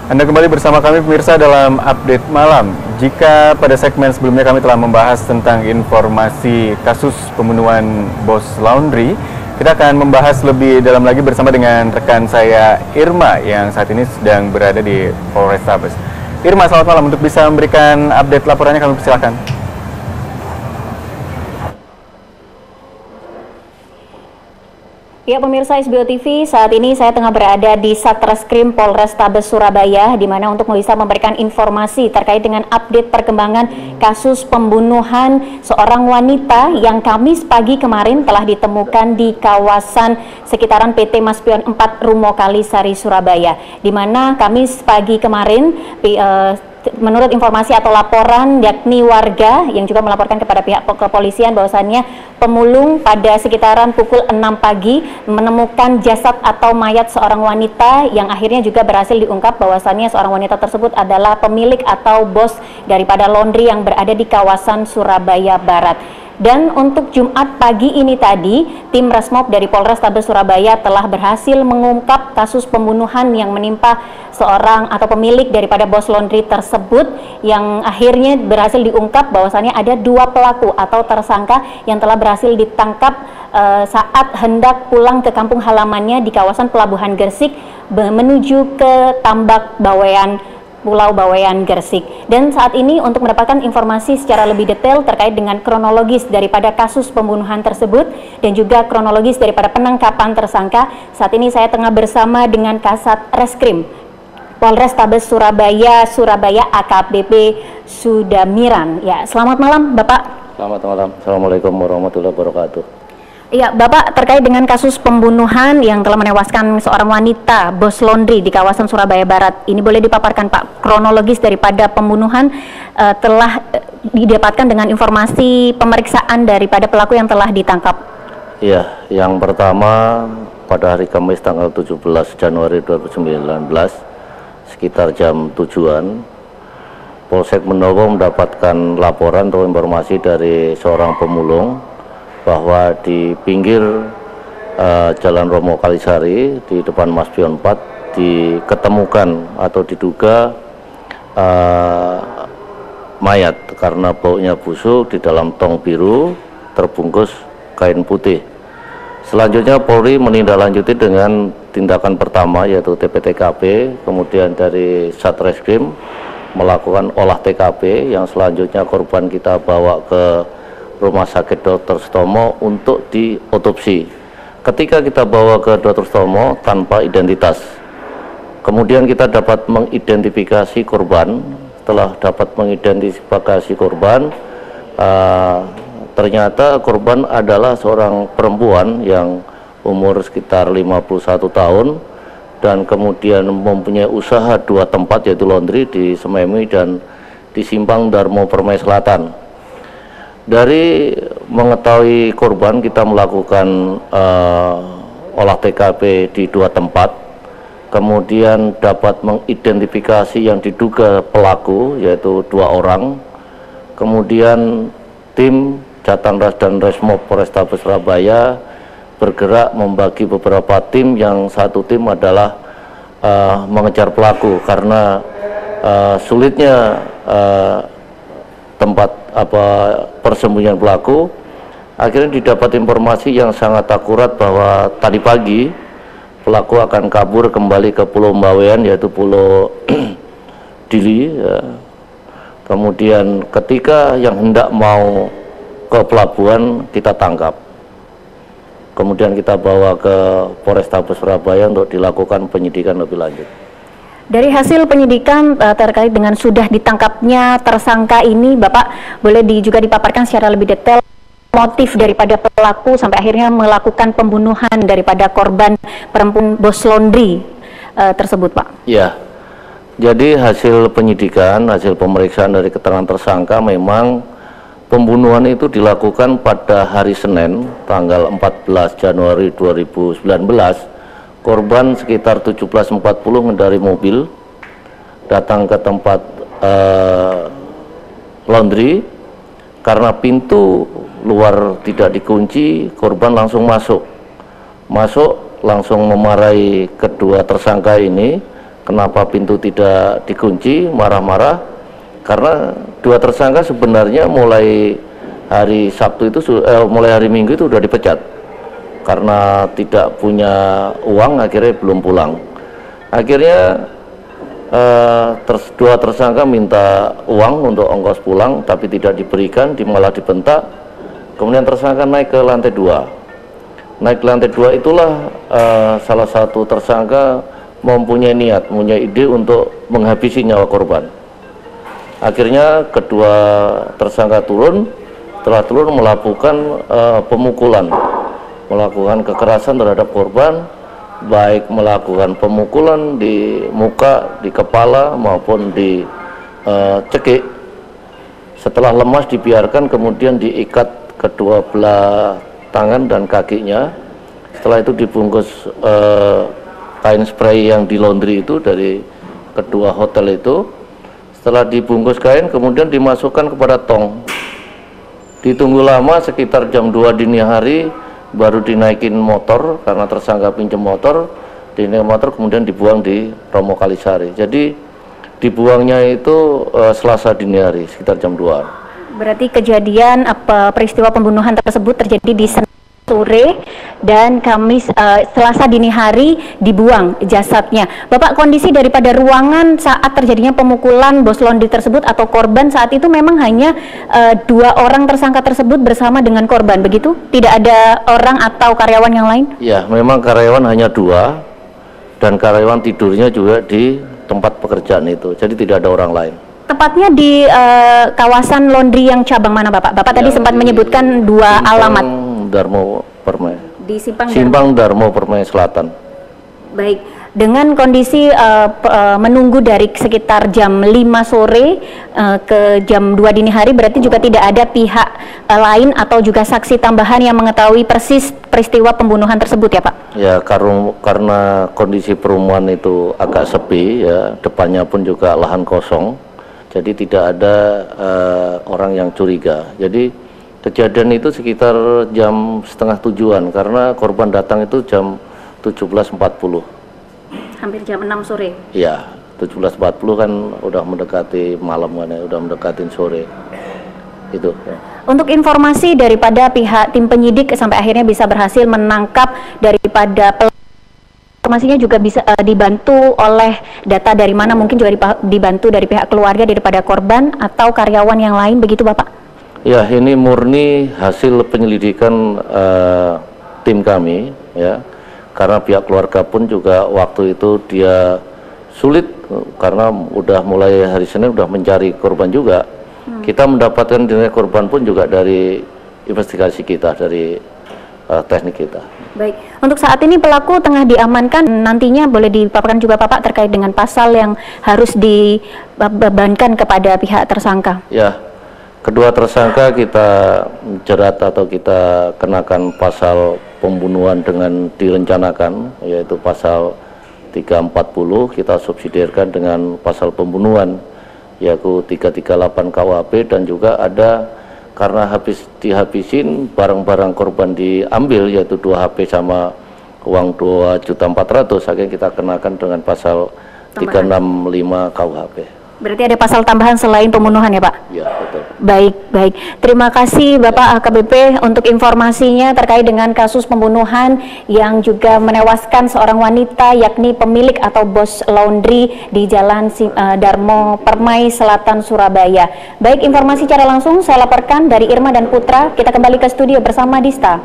Anda kembali bersama kami pemirsa dalam update malam. Jika pada segmen sebelumnya kami telah membahas tentang informasi kasus pembunuhan bos laundry, kita akan membahas lebih dalam lagi bersama dengan rekan saya Irma yang saat ini sedang berada di Polrestabes. Irma, selamat malam. Untuk bisa memberikan update laporannya kami persilakan. Ya pemirsa SBO TV, saat ini saya tengah berada di Satreskrim Polrestabes Surabaya, di mana untuk bisa memberikan informasi terkait dengan update perkembangan kasus pembunuhan seorang wanita yang Kamis pagi kemarin telah ditemukan di kawasan sekitaran PT Maspion 4 Rumo Kalisari Surabaya, di mana Kamis pagi kemarin menurut informasi atau laporan yakni warga yang juga melaporkan kepada pihak kepolisian bahwasannya pemulung pada sekitaran pukul 6 pagi menemukan jasad atau mayat seorang wanita yang akhirnya juga berhasil diungkap bahwasannya seorang wanita tersebut adalah pemilik atau bos daripada laundry yang berada di kawasan Surabaya Barat. Dan untuk Jumat pagi ini tadi, tim Resmob dari Polrestabes Surabaya telah berhasil mengungkap kasus pembunuhan yang menimpa seorang atau pemilik daripada bos laundry tersebut, yang akhirnya berhasil diungkap bahwasannya ada 2 pelaku atau tersangka yang telah berhasil ditangkap saat hendak pulang ke kampung halamannya di kawasan Pelabuhan Gresik menuju ke Tambak Bawean, Pulau Bawean Gresik. Dan saat ini untuk mendapatkan informasi secara lebih detail terkait dengan kronologis daripada kasus pembunuhan tersebut dan juga kronologis daripada penangkapan tersangka, saat ini saya tengah bersama dengan Kasat Reskrim Polrestabes Surabaya AKBP Sudamiran. Ya, selamat malam Bapak. Selamat malam. Assalamualaikum warahmatullahi wabarakatuh. Ya, Bapak, terkait dengan kasus pembunuhan yang telah menewaskan seorang wanita bos laundry di kawasan Surabaya Barat, ini boleh dipaparkan Pak kronologis daripada pembunuhan telah didapatkan dengan informasi pemeriksaan daripada pelaku yang telah ditangkap? Iya, yang pertama pada hari Kamis tanggal 17 Januari 2019 sekitar jam 7-an, Polsek Mendowo mendapatkan laporan atau informasi dari seorang pemulung bahwa di pinggir Jalan Romo Kalisari di depan Maspion 4 diketemukan atau diduga mayat karena baunya busuk di dalam tong biru terbungkus kain putih. Selanjutnya Polri menindaklanjuti dengan tindakan pertama yaitu TP-TKP, kemudian dari Satreskrim melakukan olah TKP, yang selanjutnya korban kita bawa ke Rumah Sakit Dr. Sutomo untuk diotopsi. Ketika kita bawa ke Dr. Sutomo tanpa identitas, kemudian kita dapat mengidentifikasi korban. Setelah dapat mengidentifikasi korban, ternyata korban adalah seorang perempuan yang umur sekitar 51 tahun dan kemudian mempunyai usaha 2 tempat yaitu laundry di Sememi dan di Simpang Darmo Permai Selatan. Dari mengetahui korban, kita melakukan olah TKP di 2 tempat, kemudian dapat mengidentifikasi yang diduga pelaku yaitu 2 orang, kemudian tim Jatanras dan Resmob Polrestabes Surabaya bergerak membagi beberapa tim, yang satu tim adalah mengejar pelaku karena sulitnya tempat persembunyian pelaku. Akhirnya didapat informasi yang sangat akurat bahwa tadi pagi pelaku akan kabur kembali ke Pulau Bawean yaitu Pulau Dili ya. Kemudian ketika yang hendak mau ke pelabuhan kita tangkap, kemudian kita bawa ke Polrestabes Surabaya untuk dilakukan penyidikan lebih lanjut. Dari hasil penyidikan terkait dengan sudah ditangkapnya tersangka ini, Bapak boleh juga dipaparkan secara lebih detail motif daripada pelaku sampai akhirnya melakukan pembunuhan daripada korban perempuan bos laundry tersebut, Pak? Ya, jadi hasil penyidikan, hasil pemeriksaan dari keterangan tersangka, memang pembunuhan itu dilakukan pada hari Senin tanggal 14 Januari 2019. Korban sekitar 17.40 mengendari mobil datang ke tempat laundry. Karena pintu luar tidak dikunci, korban langsung masuk langsung memarahi kedua tersangka ini kenapa pintu tidak dikunci, marah-marah. Karena dua tersangka sebenarnya mulai hari Sabtu itu, mulai hari Minggu itu sudah dipecat. Karena tidak punya uang, akhirnya belum pulang. Akhirnya dua tersangka minta uang untuk ongkos pulang, tapi tidak diberikan, malah dibentak. Kemudian tersangka naik ke lantai 2. Naik ke lantai 2 itulah salah satu tersangka mempunyai niat, mempunyai ide untuk menghabisi nyawa korban. Akhirnya kedua tersangka turun, setelah turun melakukan pemukulan, melakukan kekerasan terhadap korban, baik melakukan pemukulan di muka, di kepala maupun di cekik. Setelah lemas dibiarkan, kemudian diikat kedua belah tangan dan kakinya. Setelah itu dibungkus kain spray yang di laundry itu dari kedua hotel itu. Setelah dibungkus kain, kemudian dimasukkan kepada tong. Ditunggu lama, sekitar jam 2 dini hari baru dinaikin motor, karena tersangka pinjam motor, dinaikin motor kemudian dibuang di Romo Kalisari. Jadi dibuangnya itu Selasa dini hari sekitar jam 2. Berarti kejadian peristiwa pembunuhan tersebut terjadi di Senin sore dan Kamis Selasa dini hari dibuang jasadnya. Bapak, kondisi daripada ruangan saat terjadinya pemukulan bos laundry tersebut atau korban saat itu memang hanya 2 orang tersangka tersebut bersama dengan korban, begitu? Tidak ada orang atau karyawan yang lain? Ya, memang karyawan hanya 2 dan karyawan tidurnya juga di tempat pekerjaan itu, jadi tidak ada orang lain. Tepatnya di kawasan laundry yang cabang mana, Bapak? Bapak tadi sempat menyebutkan 2 alamat. Darmo Permai. Di Simpang Darmo Permai Selatan. Baik, dengan kondisi menunggu dari sekitar jam 5 sore ke jam 2 dini hari, berarti juga tidak ada pihak lain atau juga saksi tambahan yang mengetahui persis peristiwa pembunuhan tersebut ya Pak? Ya, karena kondisi perumahan itu agak sepi ya, depannya pun juga lahan kosong, jadi tidak ada orang yang curiga. Jadi kejadian itu sekitar jam setengah 7-an, karena korban datang itu jam 17.40. Hampir jam 6 sore? Iya, 17.40 kan udah mendekati malam kan ya, udah mendekati sore. Itu ya. Untuk informasi daripada pihak tim penyidik sampai akhirnya bisa berhasil menangkap daripada informasinya juga bisa dibantu oleh data dari mana, mungkin juga dibantu dari pihak keluarga daripada korban atau karyawan yang lain, begitu Bapak? Ya, ini murni hasil penyelidikan tim kami ya, karena pihak keluarga pun juga waktu itu dia sulit karena udah mulai hari Senin udah mencari korban juga. Kita mendapatkan DNA korban pun juga dari investigasi kita, dari teknik kita. Baik, untuk saat ini pelaku tengah diamankan, nantinya boleh dipaparkan juga Bapak terkait dengan pasal yang harus dibebankan kepada pihak tersangka. Ya, kedua tersangka kita jerat atau kita kenakan pasal pembunuhan dengan direncanakan, yaitu pasal 340, kita subsidiarkan dengan pasal pembunuhan, yaitu 338 KUHP, dan juga ada karena dihabisin barang-barang korban diambil, yaitu 2 HP sama uang 2.400.000, akhirnya kita kenakan dengan pasal 365 KUHP. Berarti ada pasal tambahan selain pembunuhan ya Pak? Ya, betul. Baik. Terima kasih Bapak AKBP untuk informasinya terkait dengan kasus pembunuhan yang juga menewaskan seorang wanita, yakni pemilik atau bos laundry di Jalan Darmo Permai Selatan, Surabaya. Baik, informasi secara langsung saya laporkan dari Irma dan Putra. Kita kembali ke studio bersama Dista.